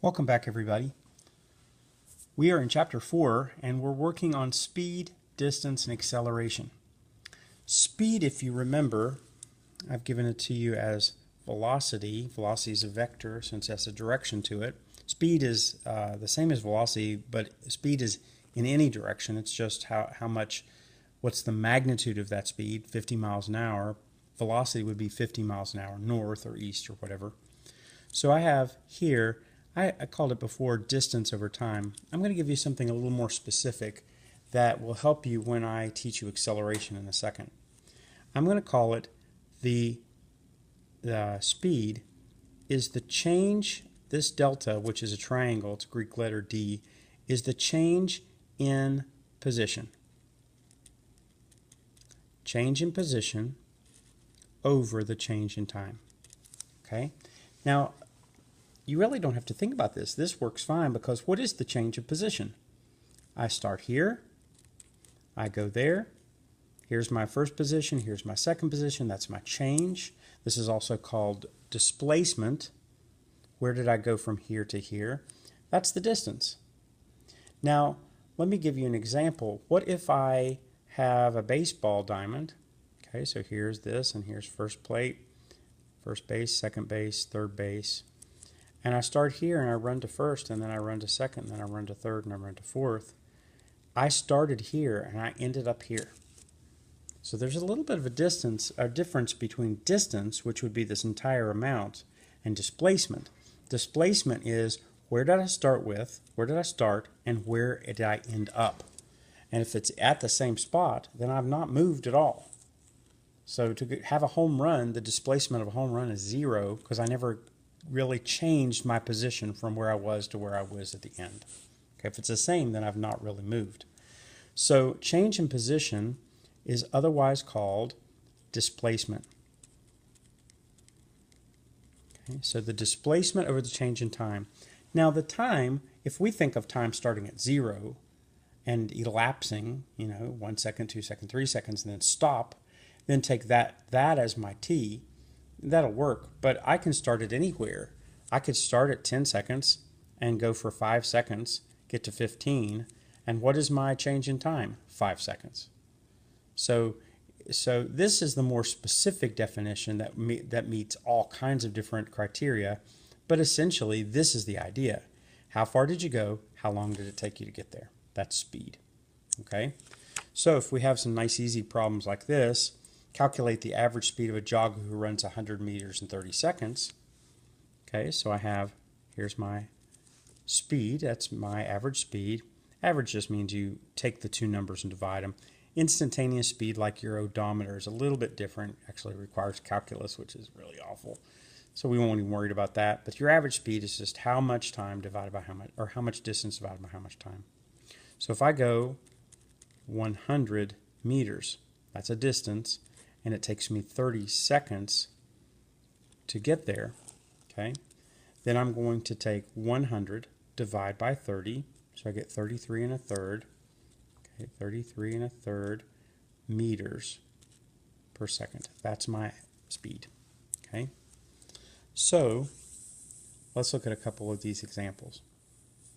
Welcome back, everybody. We are in Chapter 4, and we're working on speed, distance, and acceleration. Speed, if you remember, I've given it to you as velocity. Velocity is a vector since it has a direction to it. Speed is the same as velocity, but speed is in any direction. It's just how much, what's the magnitude of that speed, 50 miles an hour. Velocity would be 50 miles an hour, north or east or whatever. So I have here, I called it before distance over time. I'm going to give you something a little more specific that will help you when I teach you acceleration in a second. I'm going to call it the speed is the change, this delta, which is a triangle, it's a Greek letter D, is the change in position. Change in position over the change in time. Okay? Now, you really don't have to think about this. This works fine because what is the change of position? I start here, I go there, here's my first position, here's my second position, that's my change. This is also called displacement. Where did I go from here to here? That's the distance. Now, let me give you an example. What if I have a baseball diamond? Okay, so here's this, and here's first plate, first base, second base, third base. And I start here and I run to first, and then I run to second, and then I run to third, and I run to fourth. I started here and I ended up here. So there's a little bit of a difference between distance, which would be this entire amount, and displacement. Displacement is where did I start with, where did I start, and where did I end up? And if it's at the same spot, then I've not moved at all. So to have a home run, the displacement of a home run is 0 because I never really changed my position from where I was to where I was at the end. Okay, if it's the same, then I've not really moved. So change in position is otherwise called displacement. Okay, so the displacement over the change in time. Now the time, if we think of time starting at 0 and elapsing, 1 second, 2 seconds, 3 seconds, and then stop, then take that as my t, that'll work, but I can start it anywhere. I could start at 10 seconds and go for 5 seconds, get to 15, and what is my change in time? 5 seconds. So this is the more specific definition that meets all kinds of different criteria, but essentially this is the idea. How far did you go? How long did it take you to get there? That's speed. Okay? So if we have some nice easy problems like this, calculate the average speed of a jogger who runs 100 meters in 30 seconds. Okay, so here's my speed. That's my average speed. Average just means you take the two numbers and divide them. Instantaneous speed, like your odometer, is a little bit different. Actually requires calculus, which is really awful. So we won't even worry about that. But your average speed is just how much time divided by how much, or how much distance divided by how much time. So if I go 100 meters, that's a distance, and it takes me 30 seconds to get there, okay, then I'm going to take 100, divide by 30, so I get 33 and a third, okay, 33 and a third meters per second. That's my speed, okay. So let's look at a couple of these examples.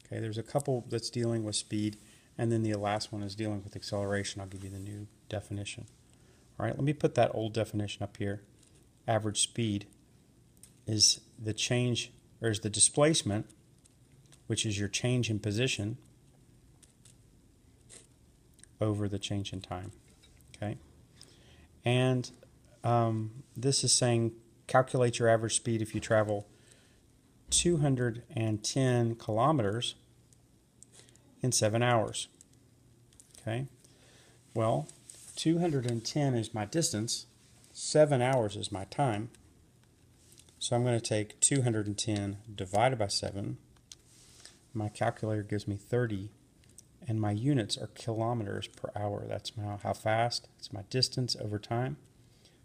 Okay, there's a couple that's dealing with speed, and then the last one is dealing with acceleration. I'll give you the new definition. All right, let me put that old definition up here. Average speed is the change, or is the displacement, which is your change in position over the change in time. Okay, and this is saying calculate your average speed if you travel 210 kilometers in 7 hours. Okay, well, 210 is my distance, 7 hours is my time, so I'm going to take 210 divided by 7. My calculator gives me 30, and my units are kilometers per hour. That's how fast. It's my distance over time,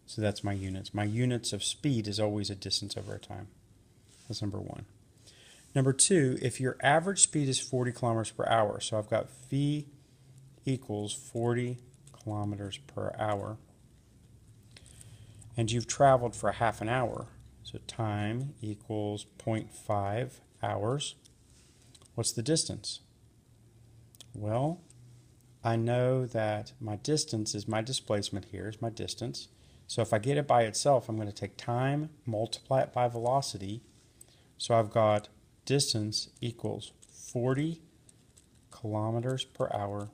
so that's my units. My units of speed is always a distance over a time. That's number one. Number two, if your average speed is 40 kilometers per hour, so I've got V equals 40 kilometers per hour, and you've traveled for half an hour, so time equals 0.5 hours. What's the distance? Well, I know that my distance is my displacement here, is my distance. So if I get it by itself, I'm going to take time, multiply it by velocity. So I've got distance equals 40 kilometers per hour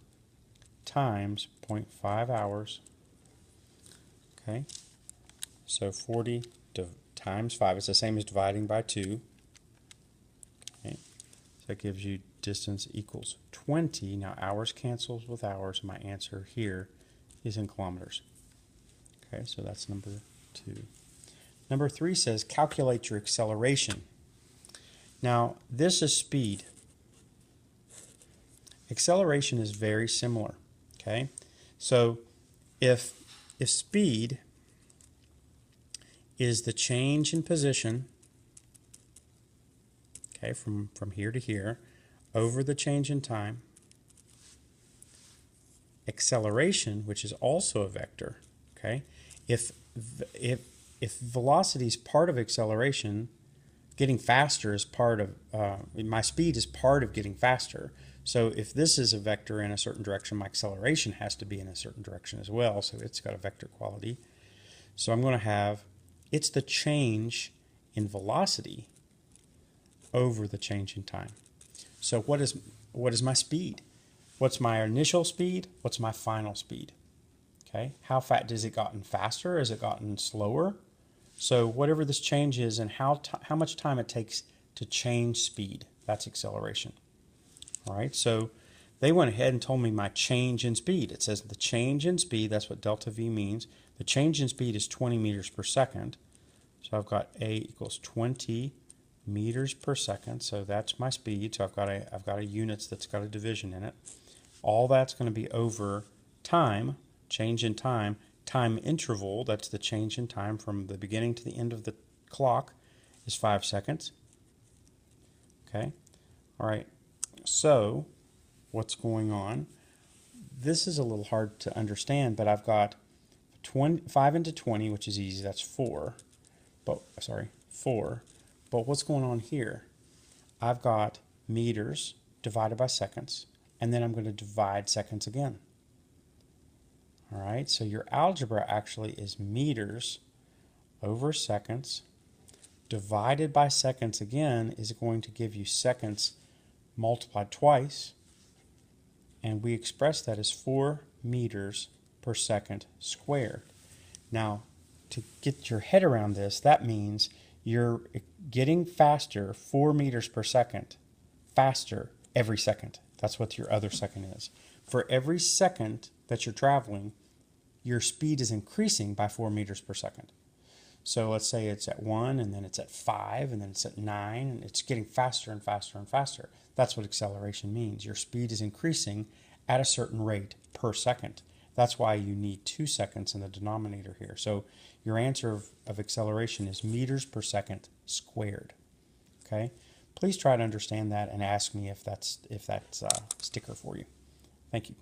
times 0.5 hours. Okay, so 40 times 5 is the same as dividing by 2. Okay, so that gives you distance equals 20. Now hours cancels with hours. My answer here is in kilometers. Okay, so that's number 2. Number 3 says calculate your acceleration. Now this is speed. Acceleration is very similar. Okay, so if speed is the change in position, okay, from here to here, over the change in time, acceleration, which is also a vector, okay, if velocity is part of acceleration, getting faster is part of, my speed is part of getting faster. So if this is a vector in a certain direction, my acceleration has to be in a certain direction as well, so it's got a vector quality. So I'm going to have, it's the change in velocity over the change in time. So what is my speed? What's my initial speed? What's my final speed? Okay, how fast has it gotten faster? Has it gotten slower? So whatever this change is and how much time it takes to change speed, that's acceleration. All right, so they went ahead and told me my change in speed. It says the change in speed, that's what delta V means. The change in speed is 20 meters per second. So I've got A equals 20 meters per second. So that's my speed. So I've got a units that's got a division in it. All that's going to be over time, change in time, time interval, that's the change in time from the beginning to the end of the clock, is 5 seconds. Okay, all right. So what's going on? This is a little hard to understand, but I've got 5 into 20, which is easy, that's 4. But sorry, 4. But what's going on here? I've got meters divided by seconds, and then I'm going to divide seconds again. All right, so your algebra actually is meters over seconds divided by seconds again is going to give you seconds multiplied twice, and we express that as 4 meters per second squared. Now, to get your head around this, that means you're getting faster 4 meters per second faster every second. That's what your other second is. For every second that you're traveling, your speed is increasing by 4 meters per second. So let's say it's at 1, and then it's at 5, and then it's at 9, and it's getting faster and faster and faster. That's what acceleration means. Your speed is increasing at a certain rate per second. That's why you need 2 seconds in the denominator here. So your answer of acceleration is meters per second squared. Okay? Please try to understand that and ask me if that's a sticker for you. Thank you.